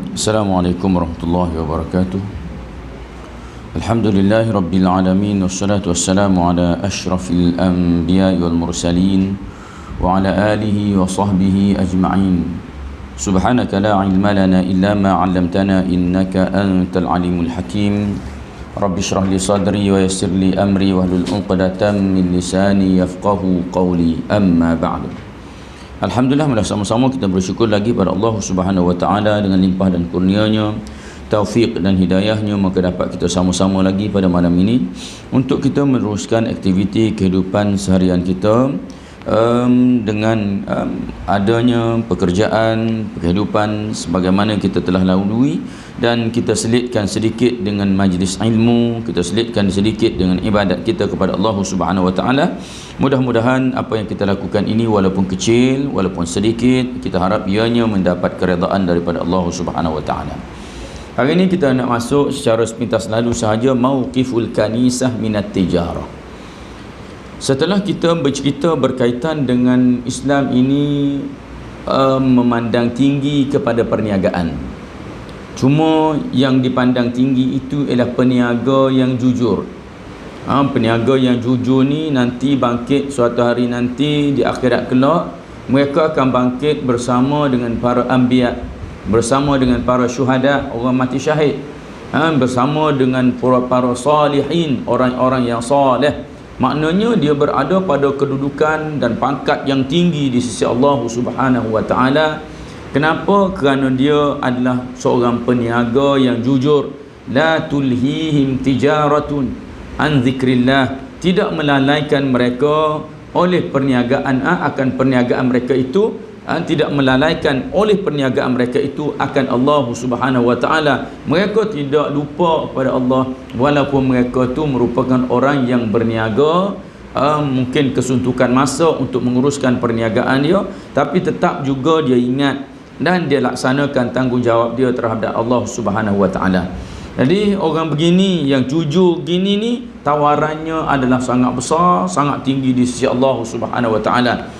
Assalamualaikum warahmatullahi wabarakatuh. Alhamdulillahi rabbil alamin, wassalatu wassalamu ala asyrafil anbiya'i wal mursalin wa ala alihi wa sahbihi ajma'in. Subhanaka la ilma lana illa ma 'allamtana innaka antal alimul hakim. Rabbi shrah li sadri wa yassir li amri wahlul 'uqdatam min lisani yafqahu qawli. Amma ba'du. Alhamdulillah, sama-sama kita bersyukur lagi pada Allah Subhanahu wa taala dengan limpah dan kurnia-Nya, taufik dan hidayahnya, maka dapat kita sama-sama lagi pada malam ini untuk kita meneruskan aktiviti kehidupan seharian kita dengan adanya pekerjaan, kehidupan sebagaimana kita telah lalui, dan kita selitkan sedikit dengan majlis ilmu, kita selitkan sedikit dengan ibadat kita kepada Allah Subhanahu wa taala. Mudah-mudahan apa yang kita lakukan ini walaupun kecil, walaupun sedikit, kita harap ianya mendapat keredaan daripada Allah Subhanahu wa taala. Hari ini kita nak masuk secara sepintas lalu sahaja mauqiful kanisah minat tijarah. Setelah kita bercerita berkaitan dengan Islam ini memandang tinggi kepada perniagaan. Cuma yang dipandang tinggi itu ialah peniaga yang jujur. Peniaga yang jujur ni nanti bangkit suatu hari nanti di akhirat kelak, mereka akan bangkit bersama dengan para anbiya, bersama dengan para syuhada, orang mati syahid, bersama dengan para salihin, orang-orang yang soleh. Maknanya dia berada pada kedudukan dan pangkat yang tinggi di sisi Allah Subhanahu wa taala. Kenapa? Kerana dia adalah seorang peniaga yang jujur. La tulhihim tijaratun an zikrillah, tidak melalaikan mereka oleh perniagaan akan perniagaan mereka itu, tidak melalaikan oleh perniagaan mereka itu akan Allah Subhanahu wa taala. Mereka tidak lupa pada Allah walaupun mereka tu merupakan orang yang berniaga, mungkin kesuntukan masa untuk menguruskan perniagaan dia, tapi tetap juga dia ingat dan dia laksanakan tanggungjawab dia terhadap Allah Subhanahu wa taala. Jadi orang begini yang jujur gini ni tawarannya adalah sangat besar, sangat tinggi di sisi Allah Subhanahu wa taala.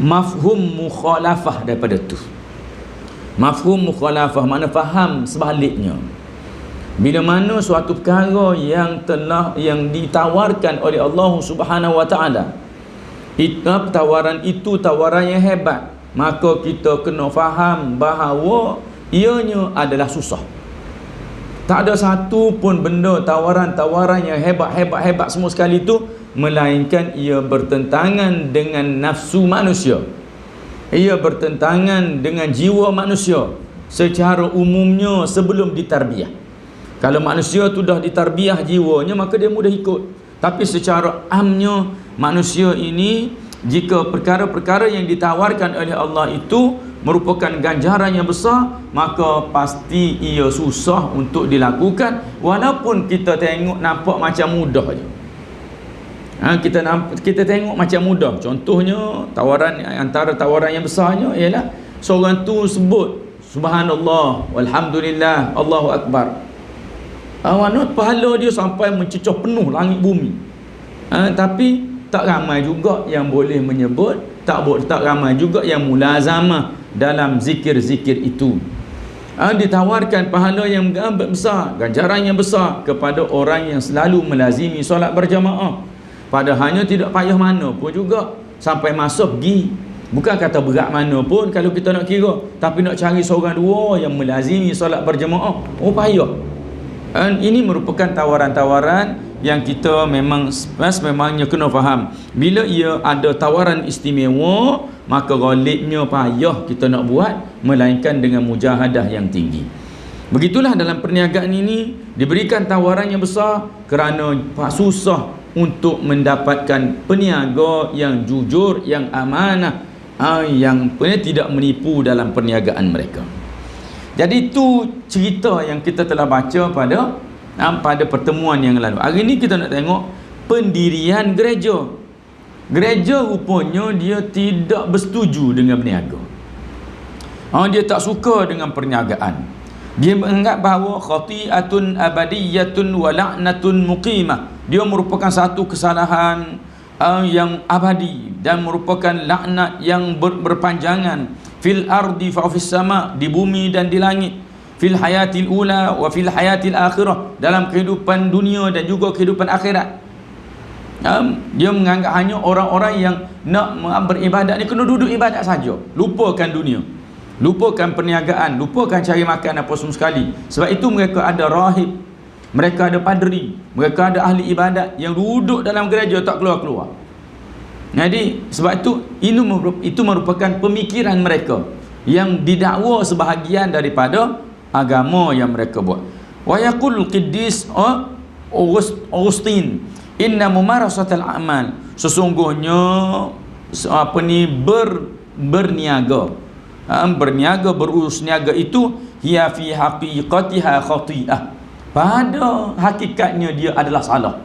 Mafhum mukhalafah daripada tu. Mafhum mukhalafah makna faham sebaliknya. Bila mana suatu perkara yang ditawarkan oleh Allah Subhanahu wa taala, tawaran itu tawaran yang hebat, maka kita kena faham bahawa ianya adalah susah. Tak ada satu pun benda tawaran-tawaran yang hebat semua sekali tu melainkan ia bertentangan dengan nafsu manusia. Ia bertentangan dengan jiwa manusia secara umumnya sebelum ditarbiyah. Kalau manusia tu dah ditarbiyah jiwanya, maka dia mudah ikut. Tapi secara amnya manusia ini, jika perkara-perkara yang ditawarkan oleh Allah itu merupakan ganjaran yang besar, maka pasti ia susah untuk dilakukan walaupun kita tengok nampak macam mudah je. Kita tengok macam mudah. Contohnya tawaran, antara tawaran yang besarnya ialah seorang tu sebut subhanallah walhamdulillah Allahu akbar. Pahala dia sampai mencecah penuh langit bumi. Tapi tak ramai juga yang boleh menyebut, tak ramai juga yang mulazamah dalam zikir-zikir itu. Ditawarkan pahala yang besar, ganjaran yang besar kepada orang yang selalu melazimi solat berjamaah. Padahalnya tidak payah mana pun juga sampai masuk pergi. Bukan kata berat mana pun kalau kita nak kira, tapi nak cari seorang dua yang melazimi solat berjamaah, payah. Ini merupakan tawaran-tawaran yang kita memangnya kena faham. Bila ia ada tawaran istimewa, maka ghalibnya payah kita nak buat, melainkan dengan mujahadah yang tinggi. Begitulah dalam perniagaan ini, diberikan tawaran yang besar kerana susah untuk mendapatkan peniaga yang jujur, yang amanah, yang tidak menipu dalam perniagaan mereka. Jadi itu cerita yang kita telah baca pada pertemuan yang lalu. Hari ini kita nak tengok pendirian gereja. Gereja rupanya dia tidak bersetuju dengan berniaga. Dia tak suka dengan perniagaan. Dia menganggap bahawa khati'atun abadiyatun wa la'natun muqimah. Dia merupakan satu kesalahan yang abadi dan merupakan laknat yang berpanjangan fil ardi fa fis sama, di bumi dan di langit. fil hayatil ula wa fil hayatil akhirah, dalam kehidupan dunia dan juga kehidupan akhirat. Dia menganggap hanya orang-orang yang nak beribadat ni kena duduk ibadat saja, lupakan dunia, lupakan perniagaan, lupakan cari makan apa semua sekali. Sebab itu mereka ada rahib, mereka ada padri, mereka ada ahli ibadat yang duduk dalam gereja tak keluar-keluar. Jadi sebab itu merupakan pemikiran mereka yang didakwa sebahagian daripada agama yang mereka buat. Wa yaqul Qiddis Augustine, inna mumarasatal a'mal, sesungguhnya berniaga, berniaga, berurus niaga itu hiya fi haqiqatiha khati'ah, pada hakikatnya dia adalah salah.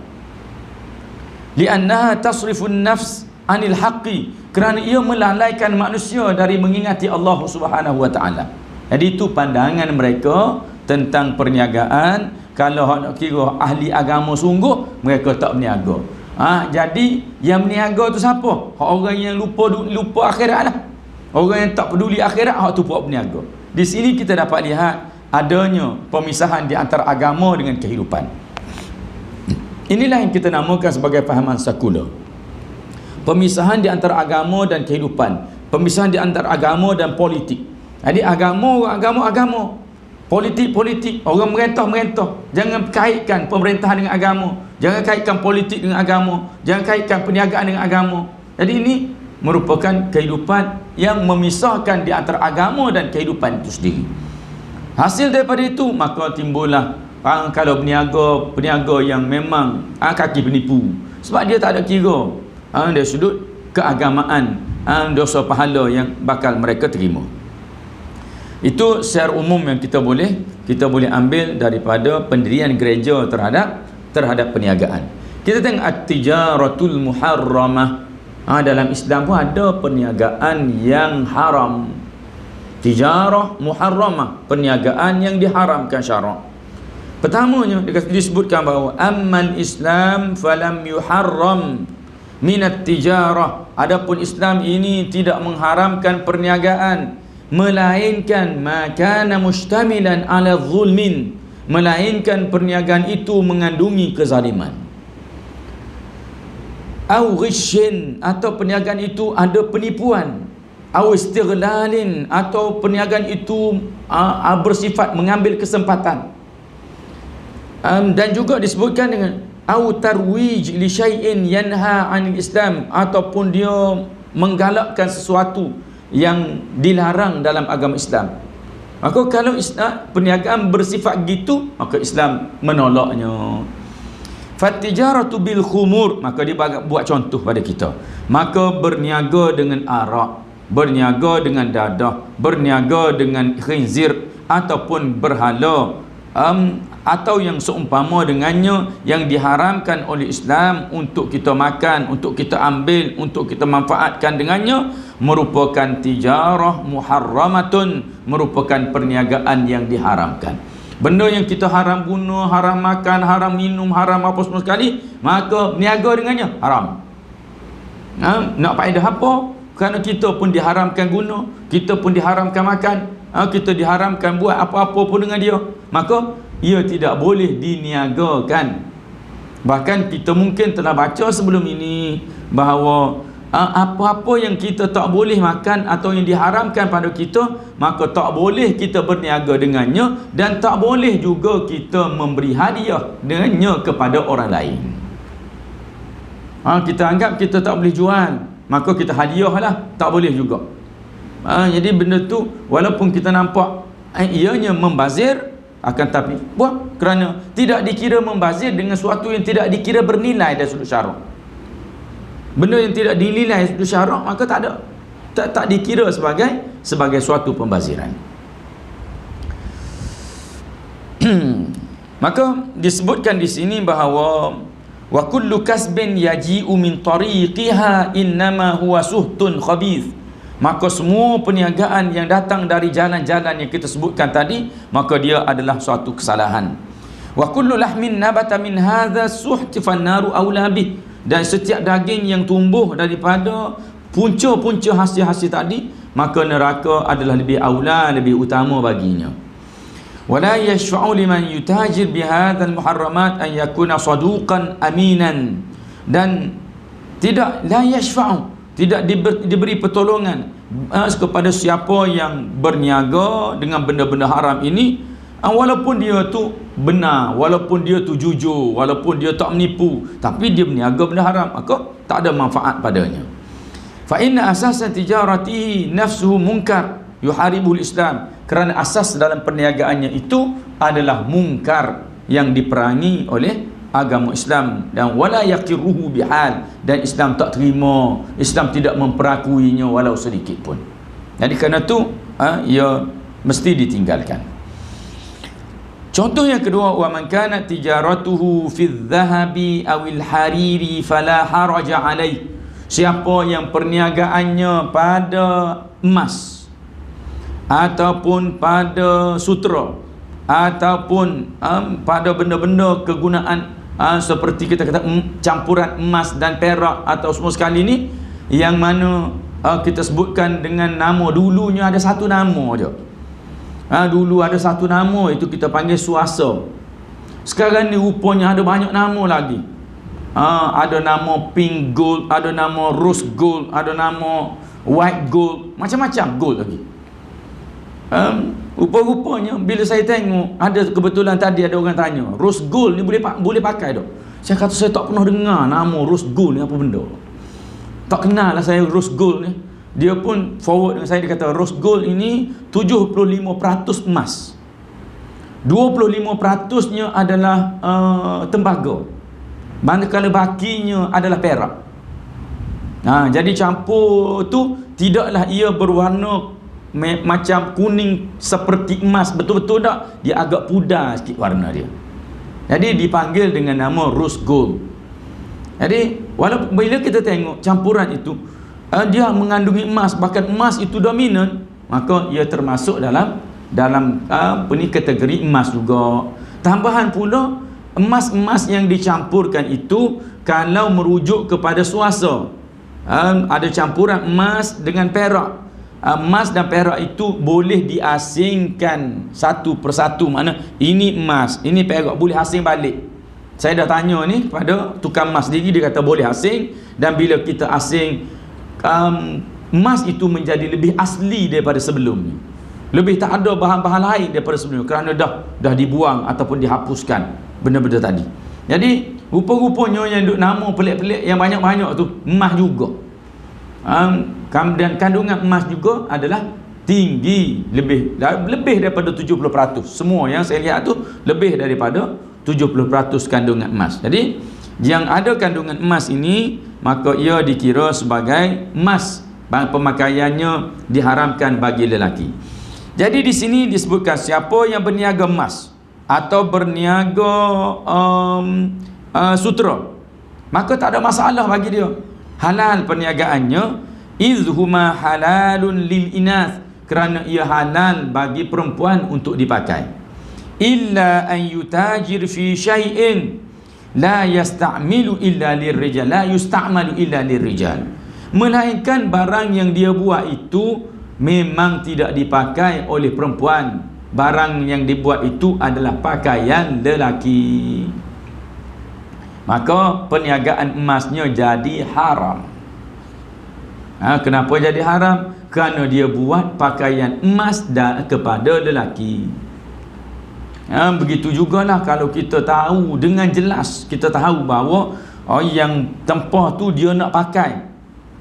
Li'annaha tasrifun nafs anil haqqi, kerana ia melalaikan manusia dari mengingati Allah Subhanahu wa taala. Jadi itu pandangan mereka tentang perniagaan. Kalau nak kira ahli agama sungguh, mereka tak berniaga. Jadi yang berniaga tu siapa? Orang yang lupa akhirat lah. Orang yang tak peduli akhirat, hak tu buat berniaga. Di sini kita dapat lihat adanya pemisahan di antara agama dengan kehidupan. Inilah yang kita namakan sebagai fahaman sekular. Pemisahan di antara agama dan kehidupan, pemisahan di antara agama dan politik. Jadi agama, politik, orang merentah. Jangan kaitkan pemerintahan dengan agama, jangan kaitkan politik dengan agama, jangan kaitkan perniagaan dengan agama. Jadi ini merupakan kehidupan yang memisahkan di antara agama dan kehidupan itu sendiri. Hasil daripada itu maka timbullah kalau peniaga yang memang kaki penipu, sebab dia tak ada kira dari sudut keagamaan, dosa pahala yang bakal mereka terima. Itu secara umum yang kita boleh ambil daripada pendirian gereja terhadap perniagaan. Kita tengok at-tijaratul muharramah. Dalam Islam pun ada perniagaan yang haram. Tijarah muharramah, perniagaan yang diharamkan syarak. Pertamanya disebutkan bahawa ammal Islam falam yuharram minat tijarah. Adapun Islam ini tidak mengharamkan perniagaan, melainkan makana mustamilan ala zulmin, melainkan perniagaan itu mengandungi kezaliman. Au ghishin, atau perniagaan itu ada penipuan. Au istighlalin, atau perniagaan itu bersifat mengambil kesempatan. Dan juga disebutkan dengan au tarwij li syai'in yanha 'anil Islam, ataupun dia menggalakkan sesuatu yang dilarang dalam agama Islam. Maka kalau perniagaan bersifat gitu, maka Islam menolaknya. Fatijaratu bil khumur, maka dia buat contoh pada kita. Maka berniaga dengan arak, berniaga dengan dadah, berniaga dengan khinzir ataupun berhala, atau yang seumpama dengannya yang diharamkan oleh Islam untuk kita makan, untuk kita ambil, untuk kita manfaatkan dengannya, merupakan tijarah muharramatun, merupakan perniagaan yang diharamkan. Benda yang kita haram guna, haram makan, haram minum, haram apa semua sekali, maka berniaga dengannya haram. Nak faedah apa? Kerana kita pun diharamkan guna, kita pun diharamkan makan, kita diharamkan buat apa-apa pun dengan dia, maka ia tidak boleh diniagakan. Bahkan kita mungkin telah baca sebelum ini bahawa apa-apa yang kita tak boleh makan atau yang diharamkan pada kita, maka tak boleh kita berniaga dengannya, dan tak boleh juga kita memberi hadiah dengannya kepada orang lain. Kita anggap kita tak boleh jual, maka kita hadiah lah, tak boleh juga. Jadi benda tu walaupun kita nampak ianya membazir, akan tapi buat kerana tidak dikira membazir dengan sesuatu yang tidak dikira bernilai dari sudut syarak. Benda yang tidak dinilai dari sudut syarak, maka tak dikira sebagai suatu pembaziran. Maka disebutkan di sini bahawa wa kullu kasbin yaji'u min tariqiha innama huwa suhtun khabith. Maka semua perniagaan yang datang dari jalan-jalan yang kita sebutkan tadi, maka dia adalah suatu kesalahan. Wa kullu lahmin nabata min hadha suhti fannaru aula bih. Dan setiap daging yang tumbuh daripada punca-punca hasil-hasil tadi, maka neraka adalah lebih aula, lebih utama baginya. wala yashfa'u liman yutajir bihadzal muharramat an yakuna saduqan aminan, dan tidak la yashfa'u, tidak diberi pertolongan kepada siapa yang berniaga dengan benda-benda haram ini, walaupun dia tu benar, walaupun dia tu jujur, walaupun dia tak menipu, tapi dia berniaga benda haram, maka tak ada manfaat padanya. Fa inna asasa tijaratihi nafsuhu munkar yuharibul Islam, kerana asas dalam perniagaannya itu adalah mungkar yang diperangi oleh agama Islam, dan wala yaqiruhu bihal, dan Islam tak terima, Islam tidak memperakuinya walau sedikit pun. Jadi kerana tu ia mesti ditinggalkan. Contoh yang kedua, wa man kana tijaratuhu fi dhahabi awil hariri fala haraja alaih, siapa yang perniagaannya pada emas ataupun pada sutra ataupun pada benda-benda kegunaan seperti kita kata campuran emas dan perak atau semua sekali ni, yang mana kita sebutkan dengan nama, dulunya ada satu nama je. Dulu ada satu nama, itu kita panggil suasa. Sekarang ni rupanya ada banyak nama lagi. Ada nama pink gold, ada nama rose gold, ada nama white gold, macam-macam gold lagi. Rupa-rupanya bila saya tengok, ada kebetulan tadi ada orang tanya, rose gold ni boleh pakai tak? Saya kata saya tak pernah dengar nama rose gold ni apa benda. Tak kenal lah saya rose gold ni. Dia pun forward dengan saya, dia kata rose gold ini 75% emas, 25% nya adalah tembaga, manakala bakinya adalah perak. Jadi campur tu tidaklah ia berwarna macam kuning seperti emas betul-betul tak, dia agak pudar sikit warna dia. Jadi dipanggil dengan nama rose gold. Jadi walaupun bila kita tengok campuran itu dia mengandungi emas, bahkan emas itu dominan, maka ia termasuk dalam kategori emas juga. Tambahan pula, emas-emas yang dicampurkan itu kalau merujuk kepada suasa, ada campuran emas dengan perak. Emas dan perak itu boleh diasingkan satu persatu, mana ini emas, ini perak, boleh asing balik. Saya dah tanya ni pada tukang emas sendiri, dia kata boleh asing, dan bila kita asing, emas itu menjadi lebih asli daripada sebelumnya, lebih tak ada bahan-bahan lain daripada sebelumnya, kerana dah dibuang ataupun dihapuskan benda-benda tadi. Jadi rupa-rupanya yang duk nama pelik-pelik yang banyak-banyak tu emas juga. Dan kandungan emas juga adalah tinggi, lebih daripada 70%. Semua yang saya lihat tu lebih daripada 70% kandungan emas. Jadi yang ada kandungan emas ini, maka ia dikira sebagai emas, pemakaiannya diharamkan bagi lelaki. Jadi di sini disebutkan siapa yang berniaga emas atau berniaga sutra, maka tak ada masalah bagi dia, halal perniagaannya. Izhuma halalun lil inath, kerana ia halal bagi perempuan untuk dipakai. Illa an yutajir fi syai'in la yasta'milu illa lirrijal, la yusta'malu illa lirrijal, melainkan barang yang dia buat itu memang tidak dipakai oleh perempuan. Barang yang dibuat itu adalah pakaian lelaki, maka perniagaan emasnya jadi haram. Kenapa jadi haram? Kerana dia buat pakaian emas kepada lelaki. Begitu jugalah kalau kita tahu dengan jelas, kita tahu bahawa yang tempah tu dia nak pakai,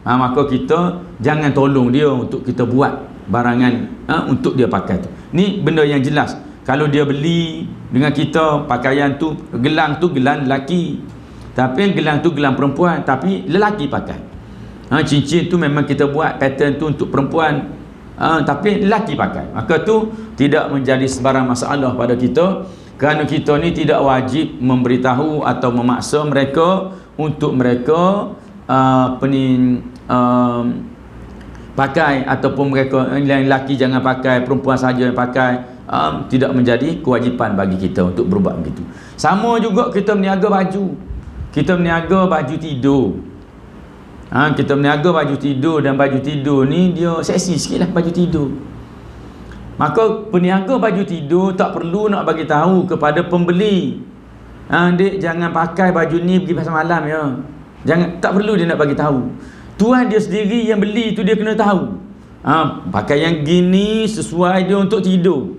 maka kita jangan tolong dia untuk kita buat barangan untuk dia pakai tu. Ni benda yang jelas. Kalau dia beli dengan kita pakaian tu, gelang tu gelang lelaki, tapi gelang tu gelang perempuan, tapi lelaki pakai. Cincin tu memang kita buat pattern tu untuk perempuan, tapi lelaki pakai, maka tu tidak menjadi sebarang masalah pada kita, kerana kita ni tidak wajib memberitahu atau memaksa mereka untuk mereka pakai, ataupun mereka yang lelaki jangan pakai, perempuan saja yang pakai. Tidak menjadi kewajipan bagi kita untuk berbuat begitu. Sama juga kita meniaga baju, kita meniaga baju tidur. Kita meniaga baju tidur, dan baju tidur ni dia seksi sikit lah baju tidur. Maka peniaga baju tidur tak perlu nak bagi tahu kepada pembeli, dek jangan pakai baju ni pergi pasar malam ya. Jangan, tak perlu dia nak bagi tahu. Tuan dia sendiri yang beli tu dia kena tahu. Pakai yang gini sesuai dia untuk tidur.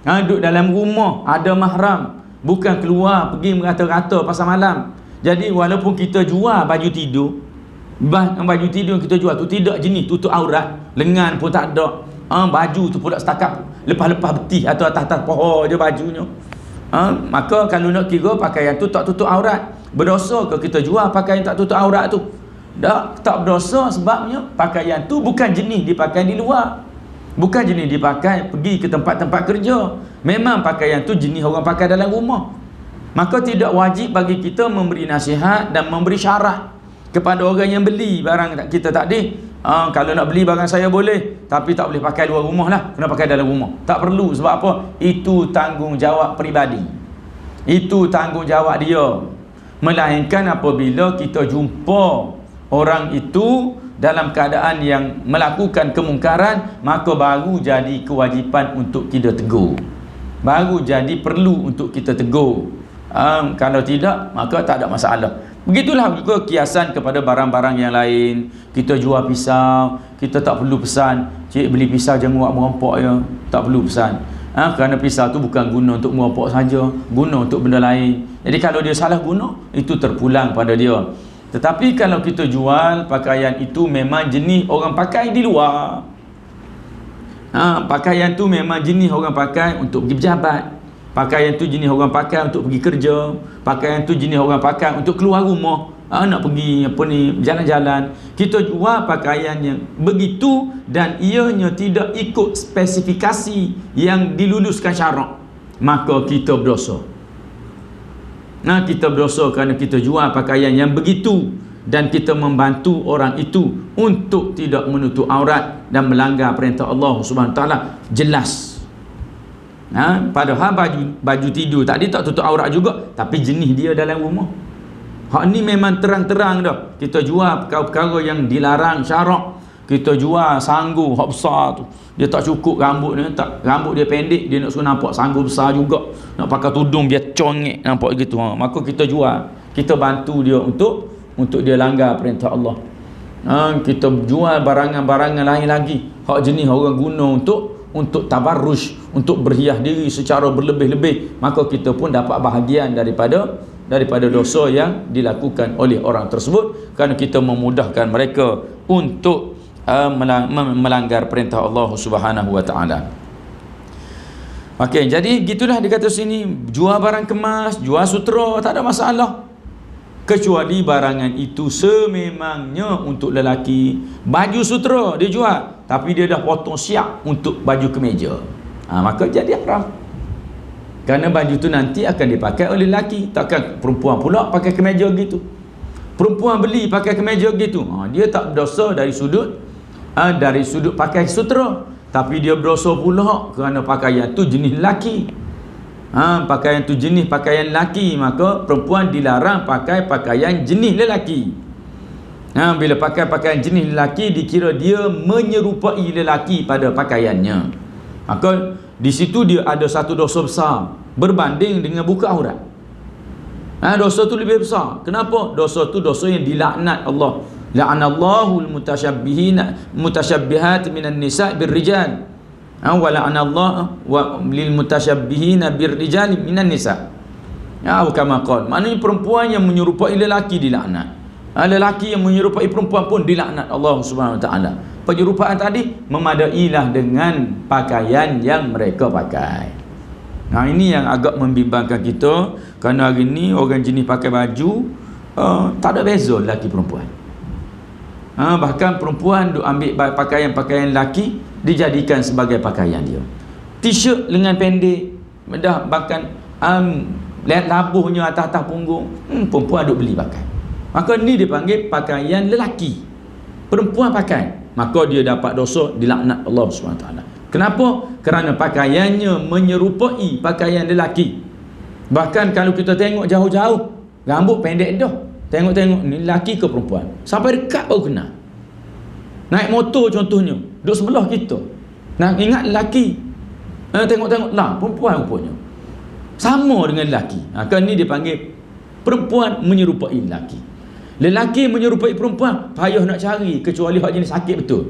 Duduk dalam rumah ada mahram, bukan keluar pergi merata-rata pasar malam. Jadi walaupun kita jual baju tidur, baju tidur yang kita jual tu tidak jenis tutup aurat, lengan pun tak ada. Baju tu pula setakat lepas-lepas betih atau atas-atas pohon je bajunya. Maka kalau nak kira pakaian tu tak tutup aurat, berdosa ke kita jual pakaian tak tutup aurat tu? Tak berdosa, sebabnya pakaian tu bukan jenis dipakai di luar, bukan jenis dipakai pergi ke tempat-tempat kerja. Memang pakaian tu jenis orang pakai dalam rumah. Maka tidak wajib bagi kita memberi nasihat dan memberi syarat kepada orang yang beli barang kita tadi. Kalau nak beli barang saya boleh, tapi tak boleh pakai luar rumah lah, kena pakai dalam rumah. Tak perlu. Sebab apa? Itu tanggungjawab peribadi, itu tanggungjawab dia. Melainkan apabila kita jumpa orang itu dalam keadaan yang melakukan kemungkaran, maka baru jadi kewajipan untuk kita tegur, baru jadi perlu untuk kita tegur. Kalau tidak, maka tak ada masalah. Begitulah juga kiasan kepada barang-barang yang lain. Kita jual pisau, kita tak perlu pesan, cik beli pisau jangan buat merompak ya. Tak perlu pesan. Kerana pisau tu bukan guna untuk merompak saja, guna untuk benda lain. Jadi kalau dia salah guna, itu terpulang pada dia. Tetapi kalau kita jual pakaian itu memang jenis orang pakai di luar, pakaian tu memang jenis orang pakai untuk pergi berjabat, pakaian tu jenis orang pakai untuk pergi kerja, pakaian tu jenis orang pakai untuk keluar rumah, nak pergi jalan-jalan. Kita jual pakaian yang begitu dan ianya tidak ikut spesifikasi yang diluluskan syarak, maka kita berdosa. Kita berdosa kerana kita jual pakaian yang begitu dan kita membantu orang itu untuk tidak menutup aurat dan melanggar perintah Allah Subhanahu Wa Taala. Jelas. Padahal baju tidur tadi tak tutup aurat juga, tapi jenis dia dalam rumah. Hak ni memang terang-terang dah. Kita jual perkara-perkara yang dilarang syarak. Kita jual sanggu hak besar tu, dia tak cukup rambut dia, rambut dia pendek, dia nak suruh nampak sanggu besar juga, nak pakai tudung biar congek nampak gitu. Maka kita jual, kita bantu dia untuk dia langgar perintah Allah. Kita jual barangan-barangan lain lagi, hak jenis orang guna untuk tabarruj, untuk berhias diri secara berlebih-lebih, maka kita pun dapat bahagian daripada dosa yang dilakukan oleh orang tersebut, kerana kita memudahkan mereka untuk melanggar perintah Allah Subhanahu Wa Taala. Okey, jadi gitulah dikata sini, jual barang kemas, jual sutera tak ada masalah, kecuali barangan itu sememangnya untuk lelaki. Baju sutera dia jual, tapi dia dah potong siap untuk baju kemeja, maka jadi haram. Kerana baju tu nanti akan dipakai oleh lelaki, takkan perempuan pula pakai kemeja gitu. Perempuan beli pakai kemeja gitu, dia tak berdosa dari sudut pakai sutera, tapi dia berdosa pula kerana pakaian tu jenis lelaki. Pakaian tu jenis pakaian lelaki, maka perempuan dilarang pakai pakaian jenis lelaki. Bila pakai pakaian jenis lelaki, dikira dia menyerupai lelaki pada pakaiannya, maka di situ dia ada satu dosa besar berbanding dengan buka aurat. Dosa tu lebih besar. Kenapa? Dosa tu dosa yang dilaknat Allah. La'anallahu al-mutashabbihat minan nisa' birrijal, wa la'anallahu lil mutashabbihina birrijal minan nisa'. Kama qala, maknanya perempuan yang menyerupai lelaki dilaknat, lelaki yang menyerupai perempuan pun dilaknat Allah Subhanahu Wa Taala. Penyerupaan tadi memadailah dengan pakaian yang mereka pakai. Ini yang agak membimbangkan kita, kerana hari ni orang jenis pakai baju tak ada beza lelaki perempuan. Bahkan perempuan duk ambil pakaian-pakaian lelaki dijadikan sebagai pakaian dia. T-shirt lengan pendek, dah bahkan lihat labuhnya atas-atas punggung, perempuan duk beli pakai. Maka ni dipanggil pakaian lelaki, perempuan pakai, maka dia dapat dosa, dilaknat Allah SWT. Kenapa? Kerana pakaiannya menyerupai pakaian lelaki. Bahkan kalau kita tengok jauh-jauh, rambut pendek dah, tengok-tengok ni lelaki ke perempuan, sampai dekat baru kenal. Naik motor contohnya, duduk sebelah kita, nak ingat lelaki. Tengok-tengok lah perempuan rupanya sama dengan lelaki. Kan ni dia panggil perempuan menyerupai lelaki. Lelaki menyerupai perempuan payah nak cari, kecuali hak jenis sakit betul.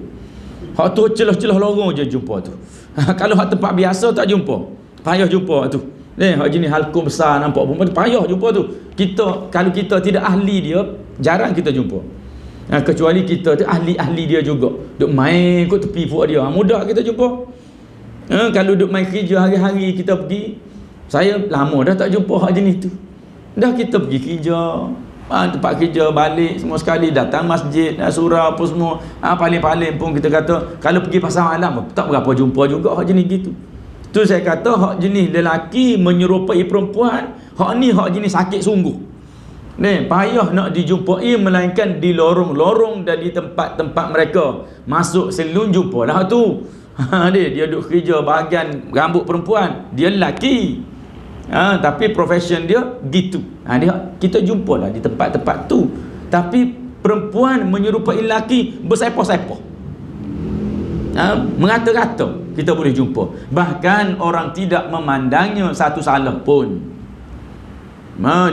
Hak tu celah-celah lorong je jumpa tu. Kalau hak tempat biasa tak jumpa, payah jumpa tu. Hak jenis halkum besar nampak perempuan payah jumpa tu. Kalau kita tidak ahli dia, jarang kita jumpa. Kecuali kita tu ahli dia juga, duk main kat tepi puak dia, mudah kita jumpa. Kalau duk main kerja hari-hari kita pergi, saya lama dah tak jumpa hak jenis tu. Dah kita pergi kerja, tempat kerja balik semua sekali, datang masjid, surau apa semua, paling-paling pun kita kata kalau pergi pasar malam tak berapa jumpa juga hak jenis gitu. Tu saya kata hak jenis lelaki menyerupai perempuan, hak ni hak jenis sakit sungguh. Payah nak dijumpai, melainkan di lorong-lorong dan di tempat-tempat mereka masuk selun jumpa lah tu. Dia duduk kerja bahagian rambut perempuan, dia lelaki. Tapi profession dia gitu. Kita jumpa lah di tempat-tempat tu. Tapi perempuan menyerupai lelaki bersepoh-sepoh, mengata-kata kita boleh jumpa. Bahkan orang tidak memandangnya satu salah pun.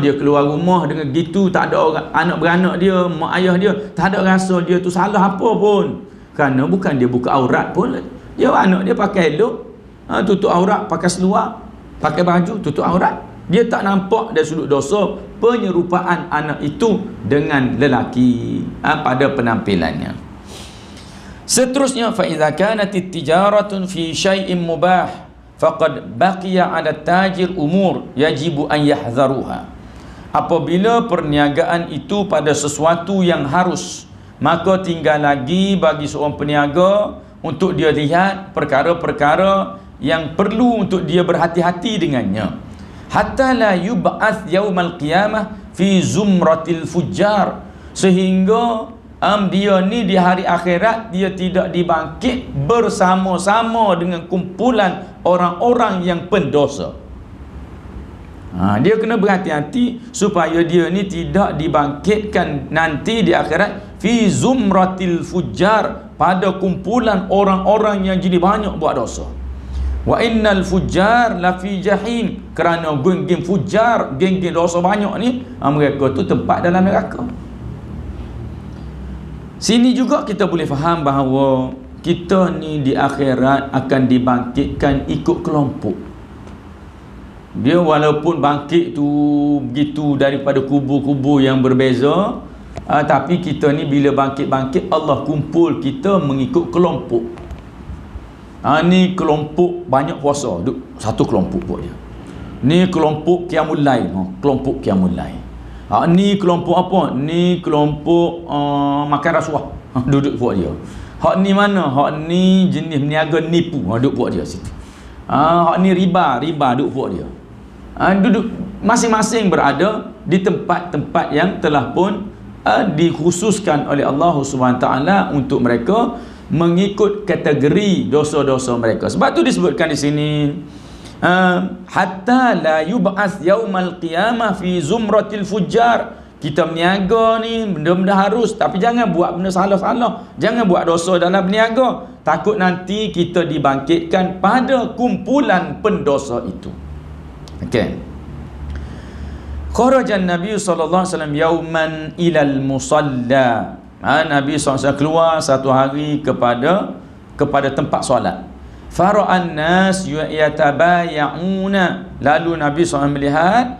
Dia keluar rumah dengan gitu, tak ada orang, anak beranak dia, mak ayah dia tak ada rasa dia tu salah apa pun. Kerana bukan dia buka aurat pun, dia anak dia pakai elok, tutup aurat, pakai seluar, pakai baju tutup aurat, dia tak nampak dari sudut dosa penyerupaan anak itu dengan lelaki pada penampilannya. Seterusnya, fa idza kanat tijaratun fi syai'in mubah faqad baqiya 'ala tajir umur yajibu an yahzaruha. Apabila perniagaan itu pada sesuatu yang harus, maka tinggal lagi bagi seorang peniaga untuk dia lihat perkara-perkara yang perlu untuk dia berhati-hati dengannya. Hatta la yub'ath yaumal qiyamah fi zumratil fujjar, sehingga dia ni di hari akhirat dia tidak dibangkit bersama-sama dengan kumpulan orang-orang yang pendosa. Dia kena berhati-hati supaya dia ni tidak dibangkitkan nanti di akhirat fi zumratil fujjar, pada kumpulan orang-orang yang jadi banyak buat dosa. Wa innal fujjar la fi jahim, kerana geng-geng fujjar, geng-geng dosa banyak ni, mereka tu tempat dalam neraka. Sini juga kita boleh faham bahawa kita ni di akhirat akan dibangkitkan ikut kelompok. Dia walaupun bangkit tu begitu daripada kubur-kubur yang berbeza, tapi kita ni bila bangkit-bangkit, Allah kumpul kita mengikut kelompok. Ni kelompok banyak puasa, satu kelompok buat dia. Ni kelompok qiyamul lail, kelompok qiyamul lail. Ni kelompok apa? Ni kelompok makan rasuah, duduk buat dia. Hak ni mana? Hak ni jenis meniaga nipu, duduk buat dia situ. Hak ni riba duduk buat dia. Duduk masing-masing berada di tempat-tempat yang telah pun dikhususkan oleh Allah SWT untuk mereka mengikut kategori dosa-dosa mereka. Sebab tu disebutkan di sini, hatta la yub'ath yaumal qiyamah fi zumratil fujjar. Kita berniaga ni benda-benda harus, tapi jangan buat benda salah-salah, jangan buat dosa dalam berniaga, takut nanti kita dibangkitkan pada kumpulan pendosa itu. Okey. Kharajan Nabi sallallahu alaihi wasallam yauman ilal musalla. Nabi SAW keluar satu hari kepada tempat solat. Fara'an nas yatabaya'una, lalu Nabi SAW melihat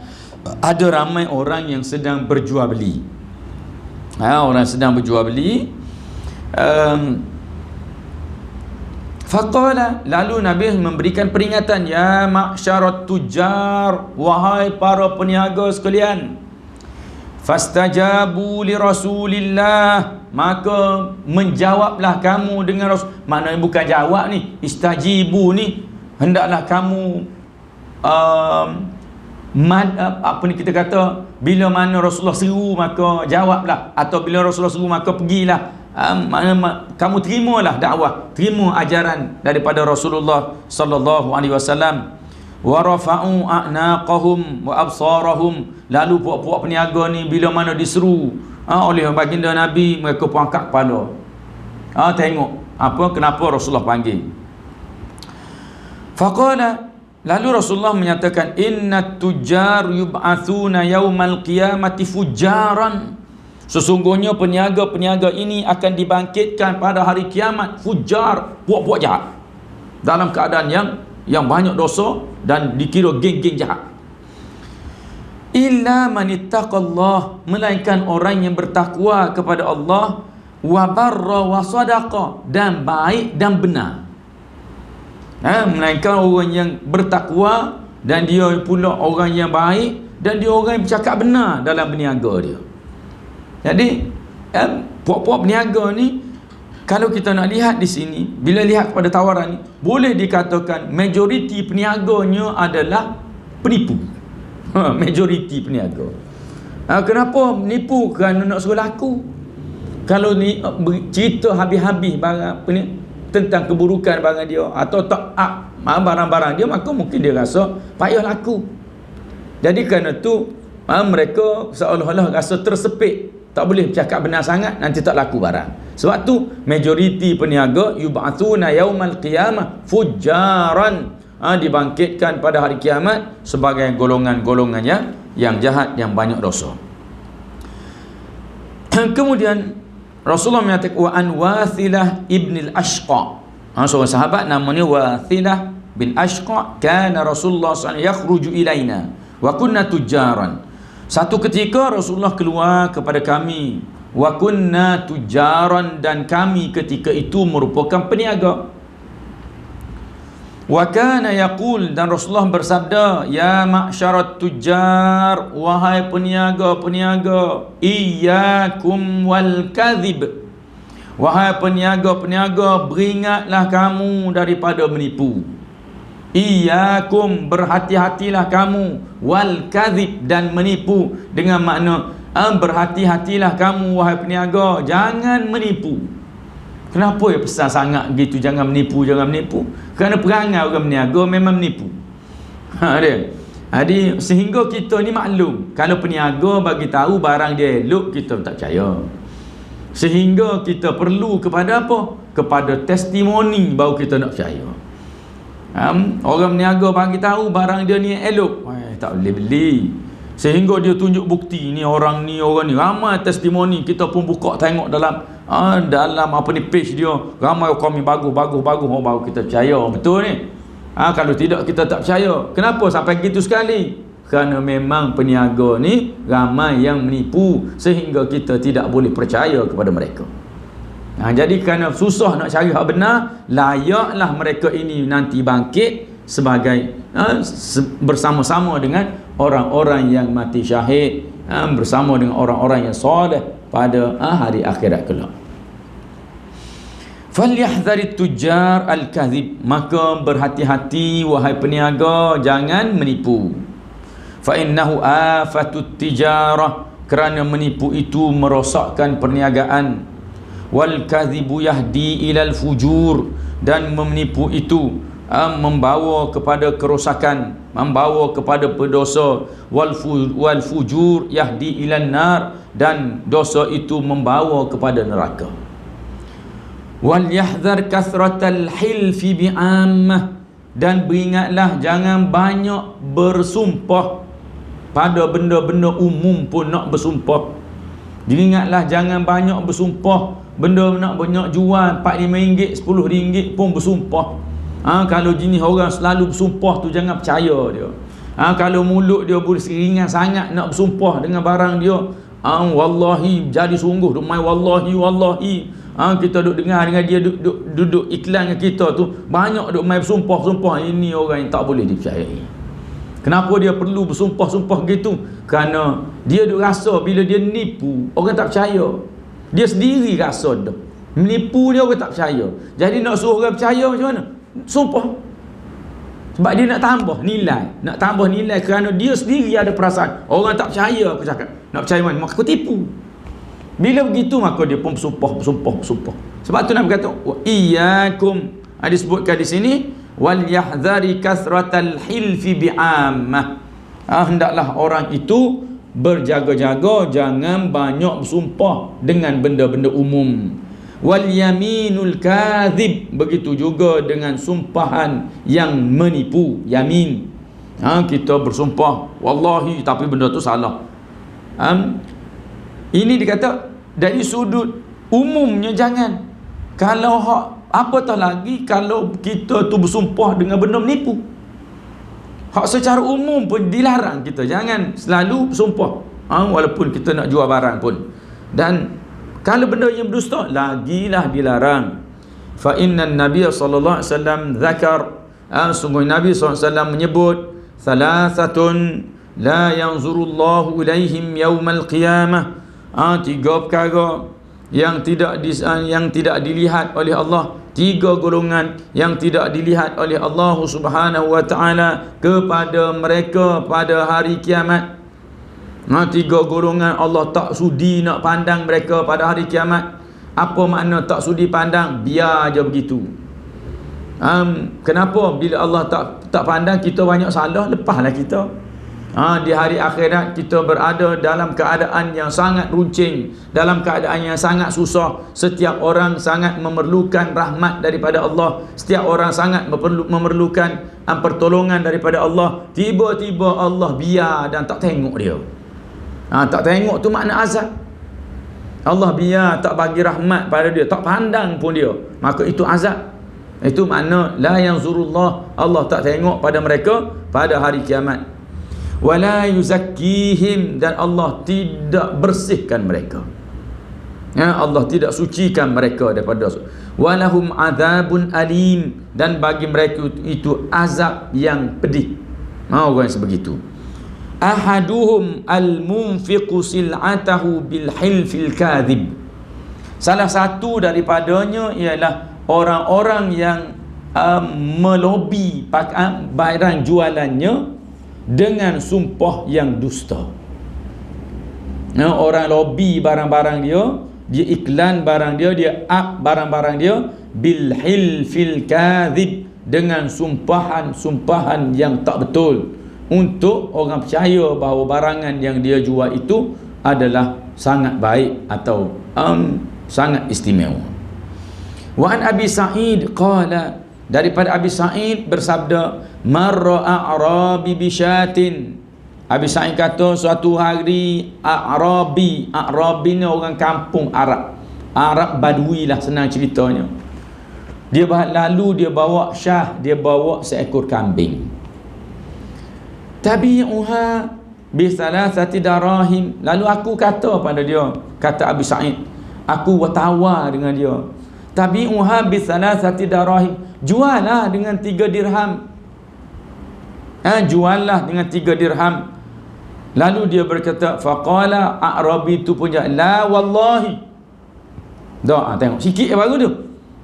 ada ramai orang yang sedang berjual beli. Orang sedang berjual beli. Faqala, lalu Nabi memberikan peringatan, ya ma'syarat tujar, wahai para peniaga sekalian. Fastajabu li Rasulillah, maka menjawablah kamu dengan Rasul. Maknanya bukan jawab ni, istajibu ni, hendaklah kamu apa ni kita kata, bila mana Rasulullah seru maka jawablah, atau bila Rasulullah seru maka pergilah. Kamu terimalah dakwah, terima ajaran daripada Rasulullah sallallahu alaihi wasallam. Wa rafa'u a'naqahum wa absarahum, lalu puak-puak peniaga ni bila mana diseru oleh baginda Nabi, mereka pun angkat kepala, tengok kenapa Rasulullah panggil. Faqala, lalu Rasulullah menyatakan, innat tujar yub'atsuna yaumal qiyamati fujaran. Sesungguhnya peniaga-peniaga ini akan dibangkitkan pada hari kiamat fujar, puak-puak jahat, dalam keadaan yang banyak dosa dan dikira geng-geng jahat. Illa man ittaqallah, melainkan orang yang bertakwa kepada Allah, wa barra wa sadaqa, dan baik dan benar. Melainkan orang yang bertakwa dan dia pula orang yang baik dan dia orang yang bercakap benar dalam berniaga dia. Jadi puak-puak berniaga ni, kalau kita nak lihat di sini, bila lihat kepada tawaran ni, boleh dikatakan majoriti peniaganya adalah penipu. Majoriti peniaga. Kenapa menipu? Kerana nak suruh laku. Kalau ni cerita habis-habis barang apa ni, tentang keburukan barang dia atau tak barang-barang dia, maka mungkin dia rasa payah laku. Jadi kerana tu mereka seolah-olah rasa tersepit, tak boleh bercakap benar sangat, nanti tak laku barang. Sebab tu majoriti peniaga yub'atsuna yaumal qiyamah fujaran, dibangkitkan pada hari kiamat sebagai golongan-golongan yang jahat, yang banyak dosa. Kemudian Rasulullah menyatakan, wa an Wathilah ibn al-Ashqa, seorang sahabat namanya Wathilah bin Ashqa, kana Rasulullah SAW yakhruju ilaina wa kunna tujaran. Satu ketika Rasulullah keluar kepada kami, wa kunna tujaran, dan kami ketika itu merupakan peniaga. Wa kana yaqul, dan Rasulullah bersabda, ya ma'syarat tujar, wahai peniaga-peniaga, iyyakum wal kadhib, wahai peniaga-peniaga, beringatlah kamu daripada menipu. Iyyakum, berhati-hatilah kamu, wal kadhib, dan menipu, dengan makna berhati-hatilah kamu wahai peniaga, jangan menipu. Kenapa ya pesan sangat gitu, jangan menipu, jangan menipu? Kerana perangai orang berniaga memang menipu. Jadi sehingga kita ni maklum, kalau peniaga bagi tahu barang dia elok, kita tak percaya. Sehingga kita perlu kepada apa? Kepada testimoni baru kita nak percaya. Orang berniaga bagi tahu barang dia ni elok, tak boleh beli. Sehingga dia tunjuk bukti, ni orang ni, ramai testimoni, kita pun buka tengok dalam apa ni page dia, ramai komen bagus, baru kita percaya betul ni. Kalau tidak kita tak percaya. Kenapa sampai gitu sekali? Kerana memang peniaga ni ramai yang menipu, sehingga kita tidak boleh percaya kepada mereka. Jadi kerana susah nak cari hak benar, layaklah mereka ini nanti bangkit sebagai bersama-sama dengan orang-orang yang mati syahid, bersama dengan orang-orang yang soleh pada hari akhirat kelak. Falyahdharit tujar al-kadhib, maka berhati-hati wahai peniaga, jangan menipu. Fa innahu afatut tijarah, kerana menipu itu merosakkan perniagaan. Wal kadhibu yahdi ilal fujur, dan menipu itu membawa kepada kerosakan, membawa kepada berdosa. Wal fujur yahdi ilan nar, dan dosa itu membawa kepada neraka. Wal yahdhar kathratal hilfi bi'ammah, dan beringatlah jangan banyak bersumpah pada benda-benda umum pun nak bersumpah. Ingatlah jangan banyak bersumpah, benda nak banyak jual RM4-5, RM10 pun bersumpah. Kalau jenis orang selalu bersumpah tu jangan percaya dia. Kalau mulut dia ringan sangat nak bersumpah dengan barang dia, wallahi jadi sungguh duk main wallahi. Kita duk dengar dengan dia duduk iklan dengan kita tu, banyak duk main bersumpah. Ini orang yang tak boleh dipercayai. Kenapa dia perlu bersumpah-sumpah gitu? Kerana dia duk rasa bila dia nipu, orang tak percaya. Dia sendiri rasa dah menipu dia, orang tak percaya. Jadi nak suruh orang percaya macam mana? Sumpah. Sebab dia nak tambah nilai, kerana dia sendiri ada perasaan orang tak percaya aku cakap. Nak percaya mana? Maka aku tipu. Bila begitu maka dia pun bersumpah. Sebab tu nak berkata iyyakum, disebutkan di sini, wal yahdhari kathratal hilfi bi'ammah, hendaklah orang itu berjaga-jaga jangan banyak bersumpah dengan benda-benda umum. wal yaminul kadzib, begitu juga dengan sumpahan yang menipu, yamin. Kita bersumpah wallahi tapi benda tu salah. Ini dikata dari sudut umumnya jangan. Kalau apatah lagi kalau kita tu bersumpah dengan benda menipu. Hak secara umum pun dilarang, kita jangan selalu bersumpah walaupun kita nak jual barang pun. Dan kalau benda yang berdusta lagilah dilarang. Fa innan nabiy sallallahu alaihi wasallam zakar, sungguh Nabi sallallahu alaihi wasallam menyebut thalathatun la yanzurullahu ilaihim yaumal qiyamah. Tiga perkara yang tidak dilihat oleh Allah, tiga golongan yang tidak dilihat oleh Allah Subhanahu wa taala kepada mereka pada hari kiamat. Tiga golongan Allah tak sudi nak pandang mereka pada hari kiamat. Apa makna tak sudi pandang? Biar aja begitu. Kenapa? Bila Allah tak pandang, kita banyak salah, lepaslah kita. Di hari akhirat kita berada dalam keadaan yang sangat runcing, dalam keadaan yang sangat susah. Setiap orang sangat memerlukan rahmat daripada Allah, setiap orang sangat memerlukan pertolongan daripada Allah. Tiba-tiba Allah biar dan tak tengok dia. Tak tengok tu makna azab. Allah biar, tak bagi rahmat pada dia, tak pandang pun dia, maka itu azab. Itu makna la yanzurullah, Allah tak tengok pada mereka pada hari kiamat. Wala yuzakkihim, dan Allah tidak bersihkan mereka. Allah tidak sucikan mereka daripada dosa. Walahum adzabun alim, dan bagi mereka itu azab yang pedih. Orang yang sebegitu. Ahaduhum al-munfiqu sil'atahu bil hilfil kadhib. Salah satu daripadanya ialah orang-orang yang melobi barang jualannya dengan sumpah yang dusta. Orang lobi barang-barang dia iklan barang dia up barang-barang dia bil hilfil kadhib, dengan sumpahan yang tak betul, untuk orang percaya bahawa barangan yang dia jual itu adalah sangat baik atau sangat istimewa. Wa an Abi Sa'id qala, daripada Abi Sa'id bersabda, marra a'rabi bisyatin. Abi Sa'id kata suatu hari a'rabi ni orang kampung Arab Badui lah, senang ceritanya. Dia lalu dia bawa dia bawa seekor kambing. Tabi'uha bi thalathati darahim. Lalu aku kata pada dia, kata Abi Sa'id, aku bertawar dengan dia, tabi'uha bi thalathati darahim, juallah dengan 3 dirham. Juallah dengan 3 dirham. Lalu dia berkata, faqala a'rabi tu punya, la wallahi. Dah, tengok sikit baru tu.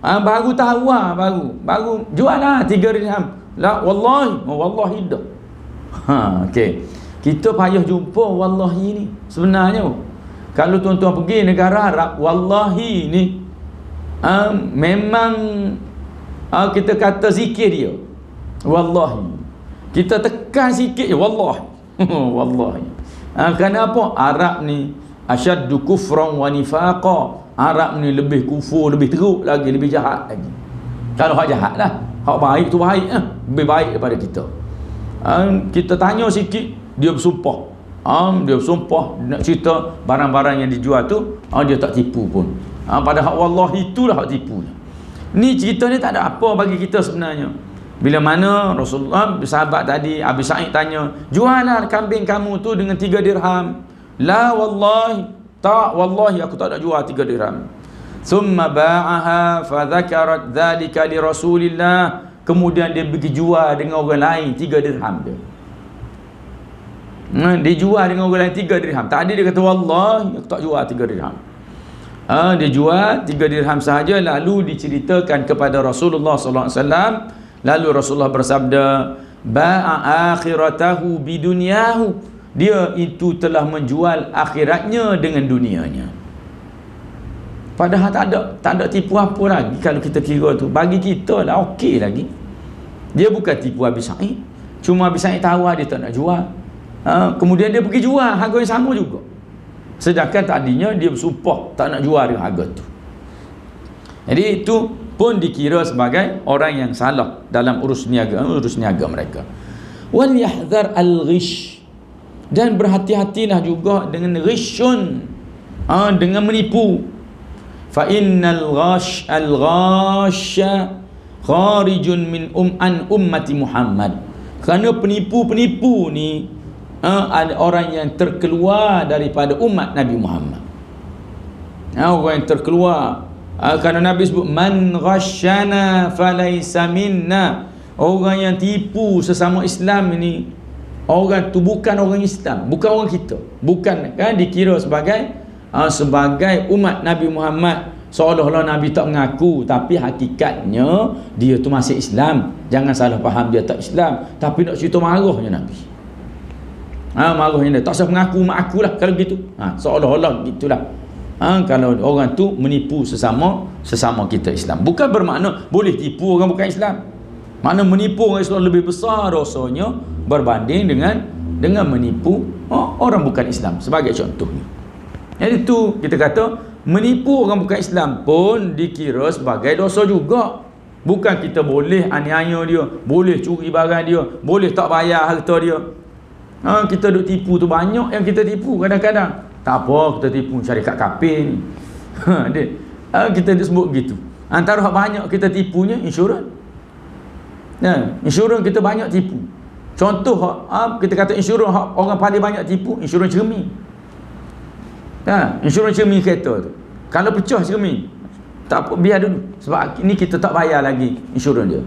Baru tawar, baru juallah 3 dirham. La wallahi, wallahi dah. Okey. Kita payah jumpa wallahi ni sebenarnya. Kalau tuan-tuan pergi negara Arab, wallahi ni memang kita kata zikir dia. Wallahi. Kita tekan sikit je wallahi. Wallahi. Kenapa? Arab ni asyaddu kufran wa nifaqa. Arab ni lebih kufur, lebih teruk lagi, lebih jahat lagi. Kalau hak jahat lah, hak baik tu baik lebih baik daripada kita. Kita tanya sikit, dia bersumpah. Dia bersumpah nak cerita barang-barang yang dijual tu, dia tak tipu pun. Padahal wallahi itulah hak tipu. Ni cerita ni tak ada apa bagi kita sebenarnya. Bila mana Rasulullah, sahabat tadi Abi Sa'id tanya, juallah kambing kamu tu dengan 3 dirham. La wallahi, tak, wallahi aku tak nak jual 3 dirham. Thumma ba'aha fa dzakarat dzalika li Rasulillah. Kemudian dia pergi jual dengan orang lain 3 dirham dia. Dia jual dengan orang lain 3 dirham. Tadi dia kata wallahi aku tak jual 3 dirham. Dia jual 3 dirham sahaja, lalu diceritakan kepada Rasulullah sallallahu alaihi wasallam. Lalu Rasulullah bersabda, ba'a akhiratahu bidunyahu. Dia itu telah menjual akhiratnya dengan dunianya. Padahal tak ada tipu apa lagi kalau kita kira tu. Bagi kita lah okey lagi. Dia bukan tipu Abi Sa'id. Cuma Abi Sa'id tahu dia tak nak jual. Kemudian dia pergi jual harga yang sama juga. Sedangkan tadinya dia bersumpah tak nak jual dengan harga tu. Jadi itu pun dikira sebagai orang yang salah dalam urus niaga mereka. Wal yahdhar al-ghish, dan berhati-hatilah juga dengan ghishun, dengan menipu. Fa innal ghasya kharijun min ummati Muhammad. Kerana penipu-penipu ni ada orang yang terkeluar daripada umat Nabi Muhammad. Orang yang terkeluar, kerana Nabi sebut man ghasyana falaysa minna. Orang yang tipu sesama Islam ini, orang tu bukan orang Islam, bukan orang kita, bukan kan, dikira sebagai umat Nabi Muhammad. Seolah-olah Nabi tak mengaku, tapi hakikatnya dia tu masih Islam. Jangan salah faham, dia tak Islam, tapi nak cerita marahnya Nabi. Marahnya dia tak usah mengaku, mak aku lah kalau gitu. Seolah-olah gitulah. Kalau orang tu menipu sesama kita Islam, bukan bermakna boleh tipu orang bukan Islam. Makna menipu orang Islam lebih besar dosanya berbanding dengan menipu orang bukan Islam, sebagai contohnya. Jadi tu kita kata menipu orang bukan Islam pun dikira sebagai dosa juga. Bukan kita boleh aniaya dia, boleh curi barang dia, boleh tak bayar harta dia. Kita duk tipu tu, banyak yang kita tipu kadang-kadang. Tak apa, kita tipu syarikat kafir ni. Kita sebut gitu. Antara hak banyak kita tipunya insurans. Insurans kita banyak tipu. Contoh kita kata insurans orang paling banyak tipu, insurans cermin. Insurans cermin kereta tu, kalau pecah cermin, tak apa, biar dulu, sebab ini kita tak bayar lagi insurans dia.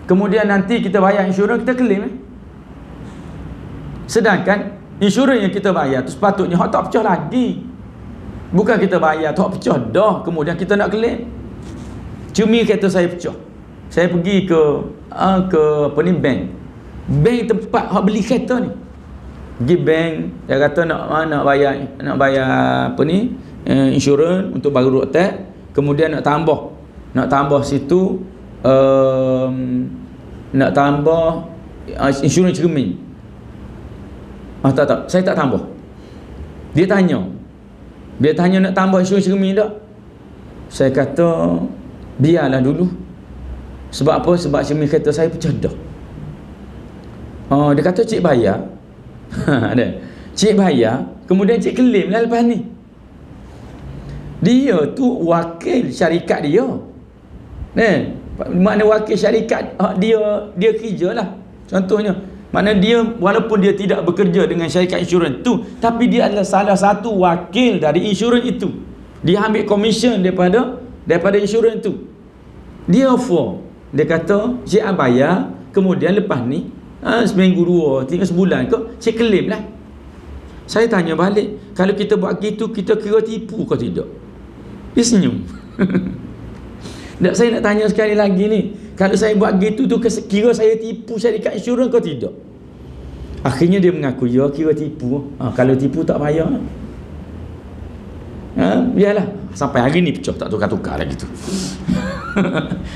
Kemudian nanti kita bayar insurans, kita claim sedangkan insurans yang kita bayar tu sepatutnya hak tak pecah lagi. Bukan kita bayar tu hak pecah dah, kemudian kita nak claim. Cermin kereta saya pecah, saya pergi ke bank tempat hak beli kereta ni. Pergi bank, dia kata nak bayar insurans untuk baru road tax, kemudian nak tambah situ nak tambah insurans cermin. Tak, saya tak tambah. Dia tanya nak tambah insurans cermin tak? Saya kata biarlah dulu. Sebab apa? Sebab cermin kereta saya pecah dah. Dia kata cik bayar. Cik bayar, kemudian cik claim lah lepas ni. Dia tu wakil syarikat dia. Makna wakil syarikat dia kerja lah. Contohnya, makna dia walaupun dia tidak bekerja dengan syarikat insurans tu, tapi dia adalah salah satu wakil dari insurans itu. Dia ambil komisen daripada insurans tu. Dia offer, dia kata cik bayar, kemudian lepas ni seminggu dua, 3 sebulan ke, cik claim lah. Saya tanya balik, kalau kita buat gitu, kita kira tipu ke tidak? Dia senyum. Saya nak tanya sekali lagi ni, kalau saya buat gitu tu, kira saya tipu syarikat insurans ke tidak? Akhirnya dia mengaku, ya kira tipu. Kalau tipu tak bayar. Biarlah, sampai hari ni pecah tak tukar-tukar lagi tu.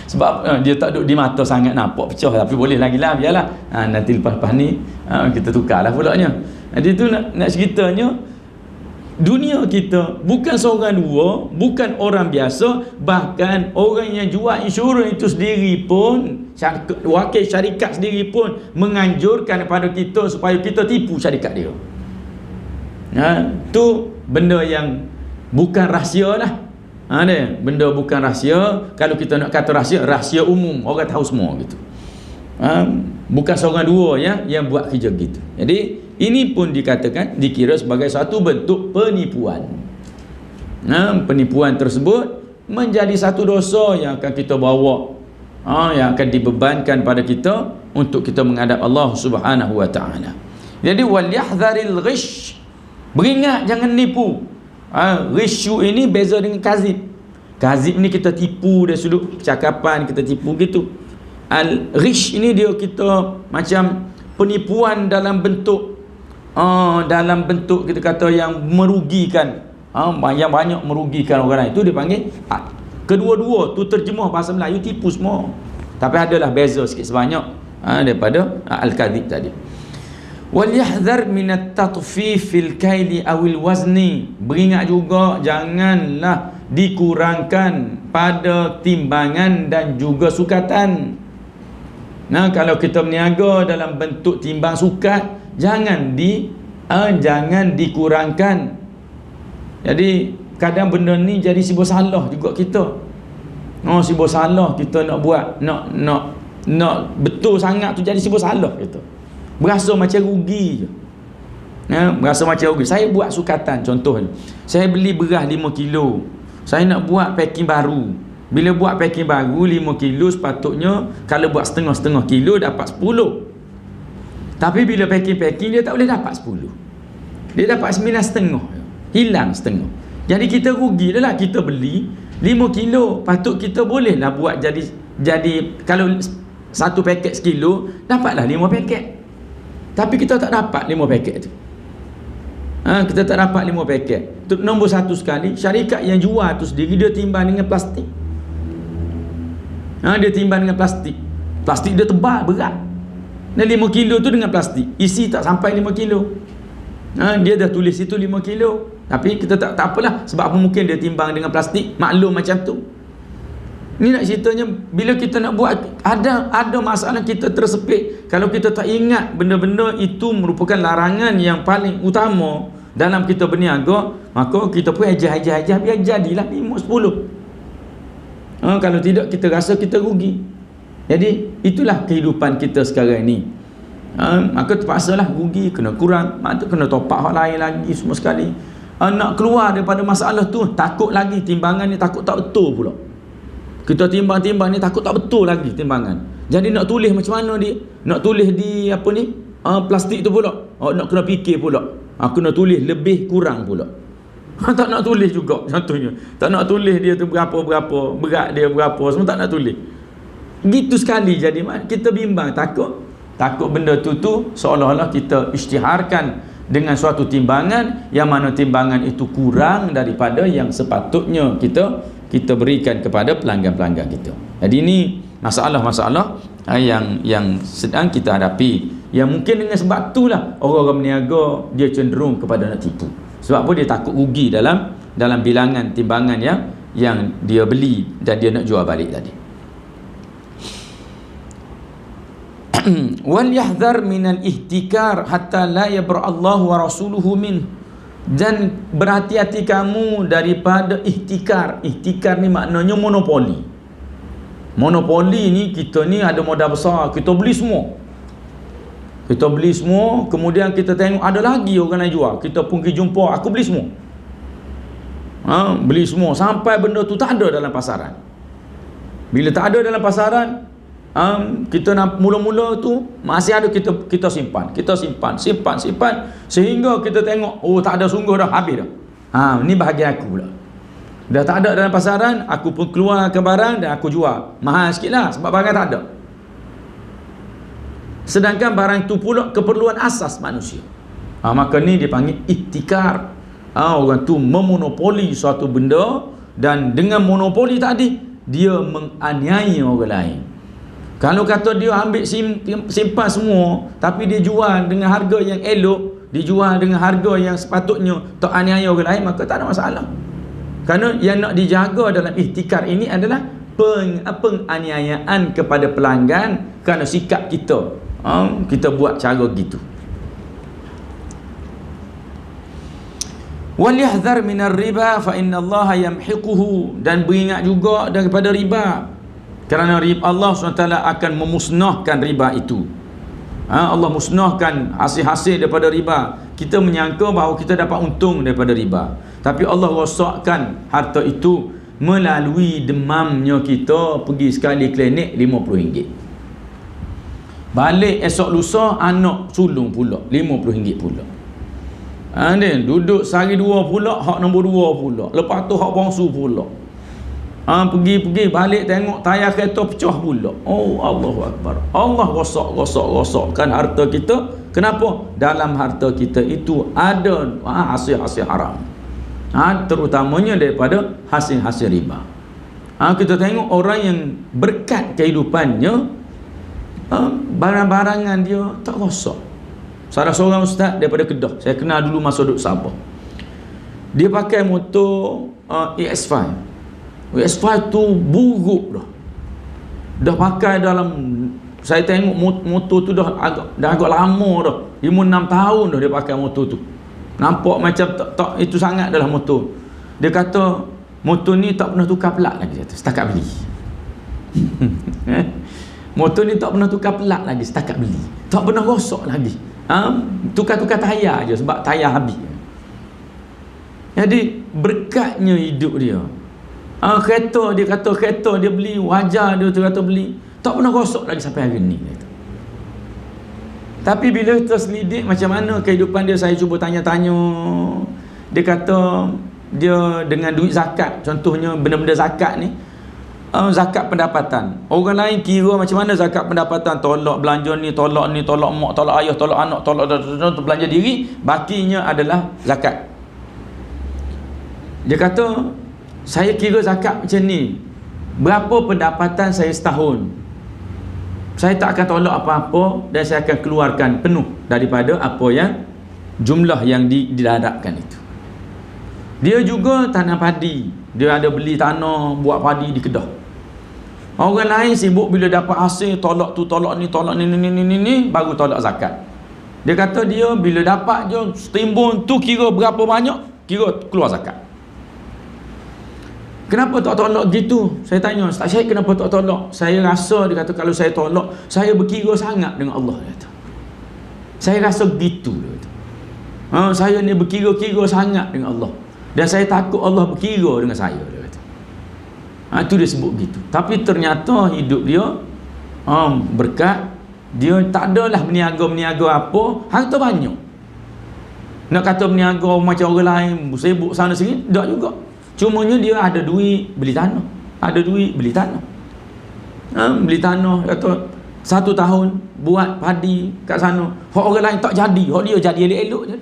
Sebab dia tak duduk di mata sangat nampak pecah, tapi boleh lagi lah, biarlah. Nanti lepas-lepas ni kita tukar lah pulaknya. Jadi tu nak ceritanya, dunia kita bukan seorang dua, bukan orang biasa, bahkan orang yang jual insurans itu sendiri pun, wakil syarikat sendiri pun menganjurkan kepada kita supaya kita tipu syarikat dia. Tu benda yang bukan rahsia lah. Benda bukan rahsia. Kalau kita nak kata rahsia umum, orang tahu semua gitu. Bukan seorang dua yang buat kerja gitu. Jadi ini pun dikira sebagai satu bentuk penipuan. Penipuan tersebut menjadi satu dosa yang akan kita bawa, yang akan dibebankan pada kita untuk kita menghadap Allah Subhanahu wa taala. Jadi wal yahdharil ghish, beringat jangan nipu. Ghishu ini beza dengan kazib. Kazib ni kita tipu dari sudut percakapan, kita tipu gitu. Al-ghish ini dia kita macam penipuan dalam bentuk kita kata yang merugikan, yang banyak merugikan orang lain. Itu dipanggil, kedua-dua tu terjemah bahasa Melayu tipu semua, tapi adalah beza sikit sebanyak daripada al-kadhib tadi. Wal yahdhar min at-tatfif fil kaili awil wazni, beringat juga janganlah dikurangkan pada timbangan dan juga sukatan. Nah, kalau kita berniaga dalam bentuk timbang sukat, jangan dikurangkan. Jadi kadang benda ni jadi sibuk salah juga kita. Sibuk salah kita nak buat, nak betul sangat tu, jadi sibuk salah kita. Berasa macam rugi je. Berasa macam rugi. Saya buat sukatan, contoh ni, saya beli beras 5 kilo, saya nak buat packing baru. Bila buat packing baru 5 kilo, sepatutnya kalau buat setengah-setengah kilo dapat 10. Tapi bila packing dia tak boleh dapat 10, dia dapat 9,5, hilang setengah. Jadi kita rugi dah lah. Kita beli 5 kilo, patut kita boleh lah buat jadi kalau satu paket sekilo, dapatlah 5 paket. Tapi kita tak dapat 5 paket tu. Kita tak dapat 5 paket. Nombor satu sekali, syarikat yang jual tu sendiri dia timbang dengan plastik. Dia timbang dengan plastik. Plastik dia tebal, berat. Dan 5 kilo tu dengan plastik, isi tak sampai 5 kilo. Dia dah tulis itu 5 kilo. Tapi kita tak apalah, sebab apa mungkin dia timbang dengan plastik, maklum macam tu. Ni nak ceritanya, bila kita nak buat, ada masalah kita tersepit. Kalau kita tak ingat benda-benda itu merupakan larangan yang paling utama dalam kita berniaga, maka kita pun ajar biar jadilah 5-10. Kalau tidak, kita rasa kita rugi. Jadi itulah kehidupan kita sekarang ni. Maka terpaksalah rugi, kena kurang, mak tu kena top up hak lain lagi semua sekali. Nak keluar daripada masalah tu, takut lagi timbangan ni takut tak betul pula. Kita timbang-timbang ni takut tak betul lagi timbangan. Jadi nak tulis macam mana dia? Nak tulis di apa ni? Plastik tu pula. Nak kena fikir pula. Kena tulis lebih kurang pula. Tak nak tulis juga contohnya. Tak nak tulis dia tu berapa-berapa, berat dia berapa, semua tak nak tulis. Gitu sekali jadi kita bimbang, takut benda tu seolah-olah kita isytiharkan dengan suatu timbangan yang mana timbangan itu kurang daripada yang sepatutnya kita berikan kepada pelanggan-pelanggan kita. Jadi ini masalah-masalah yang sedang kita hadapi, yang mungkin dengan sebab itulah orang-orang berniaga dia cenderung kepada nak tipu. Sebab apa? Dia takut rugi dalam bilangan timbangan yang dia beli dan dia nak jual balik tadi. Wal yahdhar minal ihtikar hatta la yabra Allah wa rasuluhu min. Dan berhati-hati kamu daripada ihtikar. Ihtikar ni maknanya monopoli. Monopoli ni, kita ni ada modal besar, kita beli semua. Kemudian kita tengok ada lagi orang yang jual, kita pun pergi jumpa, aku beli semua. Beli semua sampai benda tu tak ada dalam pasaran. Bila tak ada dalam pasaran, kita nak mula-mula tu masih ada, kita simpan sehingga kita tengok, tak ada sungguh dah, habis dah. Ni bahagian aku pula. Dah tak ada dalam pasaran, aku pun keluar ke barang dan aku jual mahal sikit lah sebab barang tak ada. Sedangkan barang itu pula keperluan asas manusia. Maka ni dipanggil ihtikar. Orang tu memonopoli suatu benda, dan dengan monopoli tadi dia menganiaya orang lain. Kalau kata dia ambil simpan semua, tapi dia jual dengan harga yang elok, dijual dengan harga yang sepatutnya tak aniaya orang lain, maka tak ada masalah. Kerana yang nak dijaga dalam ihtikar ini adalah penganiayaan kepada pelanggan kerana sikap kita. Kita buat cara gitu. Wal yahdhar minar riba fa innallaha yamhiquhu. Dan beringat juga daripada riba, kerana Allah SWT akan memusnahkan riba itu. Allah musnahkan hasil-hasil daripada riba. Kita menyangka bahawa kita dapat untung daripada riba, tapi Allah rosakkan harta itu melalui demamnya kita pergi sekali klinik RM50. Balik esok lusa anak sulung pula RM50 pula. Duduk sehari dua pula, hak nombor 2 pula. Lepas tu hak bongsu pula. Pergi balik tengok tayar kereta pecah pula. Allahu Akbar. Allah rosakkan harta kita. Kenapa? Dalam harta kita itu ada hasil-hasil haram. Terutamanya daripada hasil-hasil riba. Kita tengok orang yang berkat kehidupannya, barang-barangan dia tak rosak. Salah seorang ustaz daripada Kedah, saya kenal dulu masa duduk Sabah. Dia pakai motor EX5. EX5 tu buruk dah pakai dalam, saya tengok motor tu dah agak lama dah, 5-6 tahun dah dia pakai motor tu. Nampak macam tak itu sangat dalam motor. Dia kata motor ni tak pernah tukar pelak lagi setakat beli. Motor ni tak pernah tukar pelak lagi setakat beli, tak pernah rosak lagi. Tukar-tukar tayar je sebab tayar habis. Jadi berkatnya hidup dia. Kereta, dia kata kereta dia beli, wajar dia tu kata beli, tak pernah rosak lagi sampai hari ni. Tapi bila kita selidik macam mana kehidupan dia, saya cuba tanya-tanya. Dia kata dia dengan duit zakat, contohnya benda-benda zakat ni, zakat pendapatan. Orang lain kira macam mana zakat pendapatan, tolak belanja ni, tolak mak, tolak ayah, tolak anak, tolak belanja diri, bakinya adalah zakat. Dia kata saya kira zakat macam ni, berapa pendapatan saya setahun, saya tak akan tolak apa-apa dan saya akan keluarkan penuh daripada apa yang jumlah yang didarabkan itu. Dia juga tanam padi, dia ada beli tanah buat padi di Kedah. Orang lain sibuk bila dapat hasil, tolak tu, tolak ni, baru tolak zakat. Dia kata dia bila dapat je timbun tu, kira berapa banyak, kira keluar zakat. Kenapa tak tolak gitu? Saya tanya, Ustaz Syed, kenapa tak tolak? Saya rasa, dia kata, kalau saya tolak, saya berkira sangat dengan Allah. Dia kata. Saya rasa gitu. Dia kata. Saya ni berkira-kira sangat dengan Allah. Dan saya takut Allah berkira dengan saya. Dia kata. Itu dia sebut gitu. Tapi ternyata hidup dia berkat. Dia tak adalah berniaga apa, harta banyak. Nak kata berniaga macam orang lain, sibuk sana sini, tak juga. Cumanya dia ada duit beli tanah, beli tanah, kata 1 tahun buat padi kat sana, hak orang lain tak jadi, hak dia jadi elok-elok je.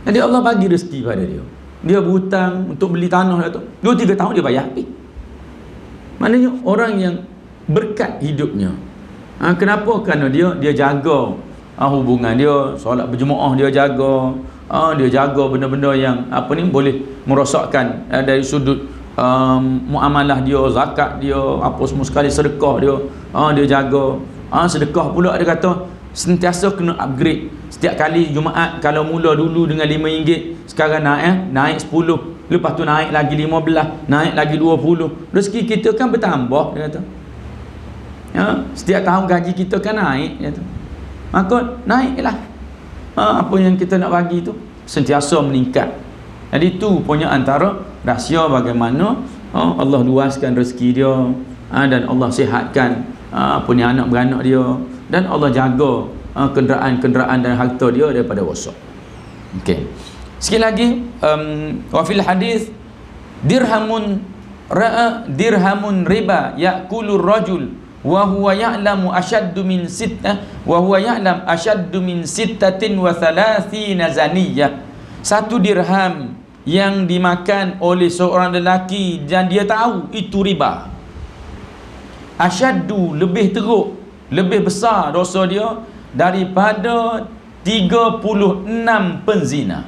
Jadi Allah bagi rezeki pada dia. Dia berhutang untuk beli tanah, kata 2-3 tahun dia bayar habis. Maknanya orang yang berkat hidupnya. Kenapa? Kerana dia jaga hubungan dia, solat berjemaah dia jaga. Dia jaga benda-benda yang boleh merosakkan dari sudut muamalah dia, zakat dia, apa semua sekali, sedekah dia, dia jaga. Sedekah pula dia kata sentiasa kena upgrade. Setiap kali Jumaat, kalau mula dulu dengan RM5, sekarang naik 10, lepas tu naik lagi 15, naik lagi 20. Rezeki kita kan bertambah, dia kata. Setiap tahun gaji kita kan naik, dia kata. Maka naiklah. Apa yang kita nak bagi tu sentiasa meningkat. Jadi itu punya antara rahsia bagaimana Allah luaskan rezeki dia, dan Allah sihatkan anak beranak dia, dan Allah jaga kenderaan-kenderaan dan harta dia daripada rosak. Okey. Sikit lagi, wa fil hadis dirhamun riba ya'kulur rajul wa huwa ya'lamu ashaddu min sittah wa huwa ya'lam ashaddu min sittatin wa thalathina zaniyah. 1 dirham yang dimakan oleh seorang lelaki dan dia tahu itu riba. Ashaddu, lebih teruk, lebih besar dosa dia daripada 36 penzina.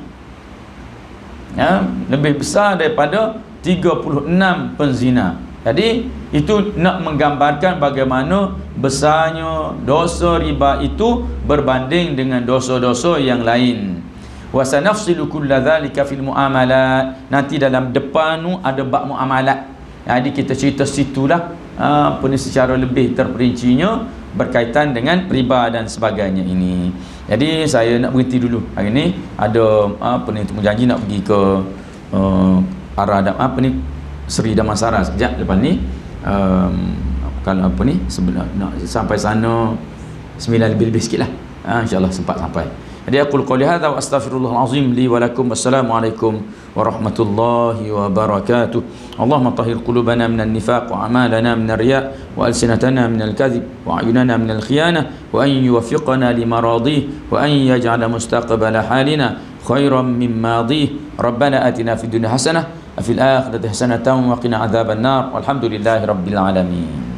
Lebih besar daripada 36 penzina. Jadi itu nak menggambarkan bagaimana besarnya dosa riba itu berbanding dengan dosa-dosa yang lain. Wa sanafsilu kulla dzalika fil muamalat. Nanti dalam depan tu ada bab muamalat. Jadi kita cerita situlah secara lebih terperincinya berkaitan dengan riba dan sebagainya ini. Jadi saya nak berhenti dulu. Hari ni ada temu janji nak pergi ke arah Seri Damansara sekejap lepas ni. Kalau sebelum nak sampai sana 9 lebih sikit lah, insyaAllah sempat sampai. Jadi aku qouli hadza wa astaghfirullahal azim li wa lakum. Wassalamualaikum warahmatullahi wabarakatuh. Allahumma tahhir qulubana minan nifaq wa amalana minar riya wa alsinatana minal kadhib wa ayunana minal khiyanah wa an yuwaffiqana lima radih wa an yaj'ala mustaqbala halina khairan min madih. Rabbana atina fid dunya hasanah wa fil akhirati hasanatan wa qina adzaban nar. Walhamdulillahi rabbil alamin.